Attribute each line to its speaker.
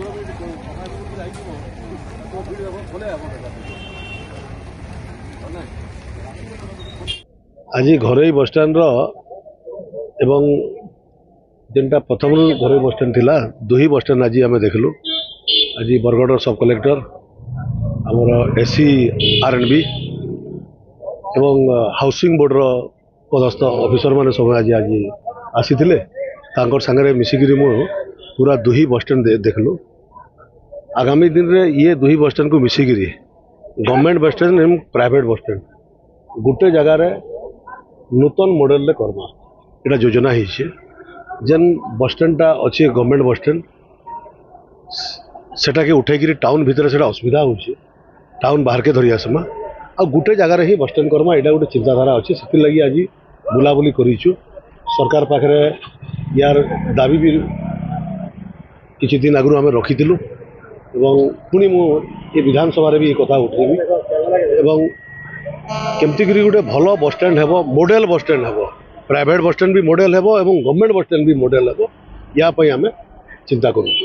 Speaker 1: आज घरोई बसस्टाण्ड एवं जेनटा प्रथम घरोई बसस्टाण्ड थिला दुही बसस्टाण्ड आज आम देखलु। आज बरगढ़ सब कलेक्टर आमर एसी आर&बी एवं हाउसिंग बोर्ड पदस्थ ऑफिसर माने सब आज आज आसी सांगे मिसिकी मु पूरा दुही बसस्टाण्ड देखलु। आगामी दिन रे ये दुही बसस्टाण्ड को मिसिकी गवर्नमेंट बसस्टाण्ड एवं प्राइवेट बसस्टाण्ड गोटे जगार नूतन मॉडल करमा एटा योजना है। जेन बसस्टाण्डटा अच्छे गवर्नमेंट बसस्टाण्ड सेटा के उठे टाउन भितर से असुविधा होची टाउन बाहर के धरी आसमा आ गोटे जगार ही बसस्टाण्ड करमा एटा गोटे चिंताधारा अच्छे। से लगी आज बुलाबुली करूँ सरकार पाखे यार दाबी भी किसी दिन आगु आम रखीलु पुणी मु विधानसभा भी कथा उठेबी एवं केमती गोटे भल बसस्टाण्ड हेबो मॉडल बसस्टाण्ड हेबो प्राइवेट बसस्टाण्ड भी मॉडल हेबो एवं गवर्नमेंट बसस्टाण्ड भी मॉडल हेबो या पई आमे चिंता करूँ।